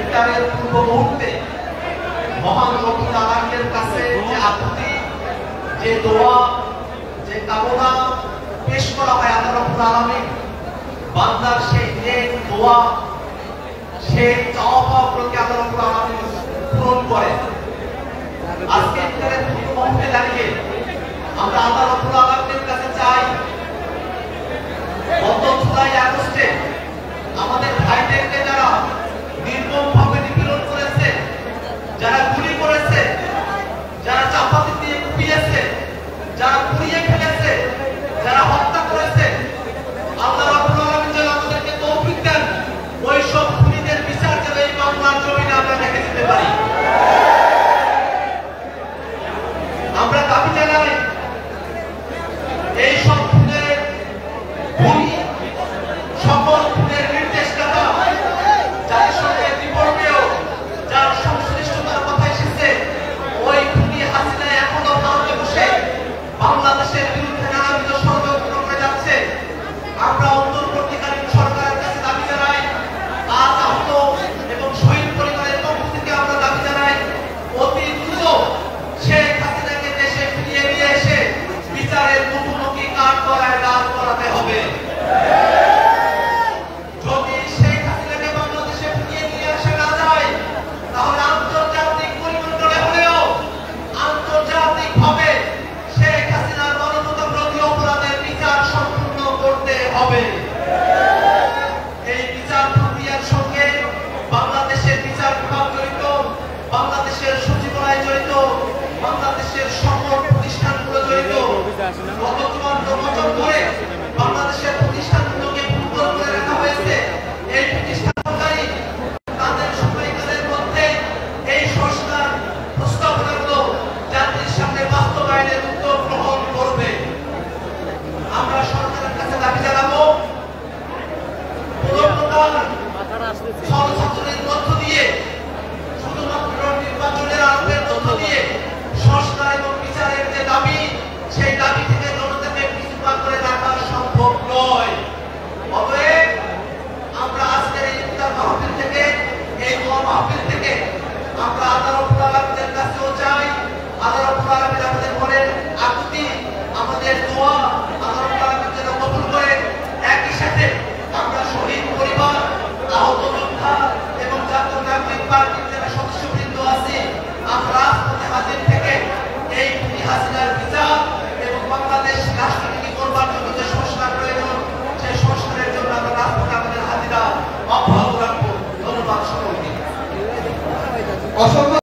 ইফতারের পূর্ব মুহূর্তে মহান রব্বুল আলামিনের কাছে যে আকুতি, যে দোয়া, যে কামনা পেশ করা হয়, আল্লাহ রব্বুল আলামিন বান্দার সেই নেক দোয়া, সেই চাওয়া পাওয়াগুলোকে আল্লাহ রব্বুল আলামিন পূরণ করে। আজকে ইফতারের পূর্ব মুহূর্তে দাঁড়িয়ে আমরা আল্লাহ রব্বুল আলামিনের কাছে চাই, গত জুলাই আগস্টে আমাদের ভাইদেরকে যারা নির্মমভাবে নিপীড়ন করেছে, যারা গুলি করেছে, যারা চাপাতি দিয়ে কুপিয়েছে, যারা পুড়িয়ে ফেলেছে, যারা হত্যা করেছে, আল্লাহ রাব্বুল আলামিন যেন আমাদেরকে তৌফিক দেন ওই সব খুনিদের বিচার যেন এই বাংলার জমিনে আমরা দেখে দিতে পারি। আমরা দাবি জানাই এই সব খুনের খুনি, সকল খুনের নির্দেশদাতা, যার সঙ্গে রিপোর্টেও যার সংশ্লিষ্টতার কথা এসেছে, ওই খুনি হাসিনা এখনো ভারতে বসে বাংলাদেশের বিরুদ্ধে নানাবিধ ষড়যন্ত্র করে যাচ্ছে। আমরা অন্তর্বর্তীকালীন সরকারের কাছে দাবি জানাই, আজ আহত এবং শহীদ পরিবারের পক্ষ থেকে আমরা দাবি জানাই, অতি দ্রুত শেখ হাসিনাকে দেশে ফিরিয়ে নিয়ে এসে বিচারের মুখোমুখি কাঠগড়ায় দাঁড় করাতে হবে। যদি শেখ হাসিনাকে বাংলাদেশে ফিরিয়ে নিয়ে আসা না যায়, তাহলে আন্তর্জাতিক পরিমণ্ডলে হলেও আন্তর্জাতিকভাবে শেখ হাসিনার মানবতা বিরোধী অপরাধের বিচার সম্পূর্ণ করতে হবে। এই বিচার প্রক্রিয়ার সঙ্গে বাংলাদেশের বিচার বিভাগ জড়িত, বাংলাদেশের সচিবালয় জড়িত, বাংলাদেশের সকল প্রতিষ্ঠানগুলো জড়িত। গত 54 বছর ধরে বাংলাদেশের প্রতিষ্ঠানগুলোকে দুর্বল করে রাখা হয়েছে। এই প্রতিষ্ঠানকারী তাদের সময়কালের মধ্যে এই সংস্কার প্রস্তাবনাগুলো জাতির সামনে বাস্তবায়নের উদ্যোগ গ্রহণ করবে। আমরা সরকারের কাছে দাবি জানাবো, ষড়যন্ত্রের মধ্য দিয়ে, শুধুমাত্র নির্বাচনের আরোপের মধ্য দিয়ে সংস্কার এবং বিচারের যে দাবি, সেই দাবি থেকে জনতাকে পিছুপা করে রাখা সম্ভব নয়। অতএব আমরা আজকের এই ইফতার মাহফিল থেকে, এই দোয়া মাহফিল থেকে আমরা আল্লাহ রাব্বুল আলামিনের কাছেও চাই, আল্লাহ রাব্বুল আলামিন আমাদের মনের আকুতি, আমাদের দোয়া আল্লাহ রাব্বুল আলামিন যেন কবুল করেন। একই সাথে আমরা শহীদ পরিবার, আহত যোদ্ধা এবং জাতীয় নাগরিক পার্টির যারা সদস্যবৃন্দ আছি, আমরা রাজপথে হাজির থেকে এই খুনি হাসিনার বিচার এবং বাংলাদেশ রাষ্ট্রনীতি করবার জন্য যে সংস্কার প্রয়োজন, সেই সংস্কারের জন্য আমরা রাজপথে আমাদের হাজিরা অব্যাহত রাখবো। ধন্যবাদ সকলকে।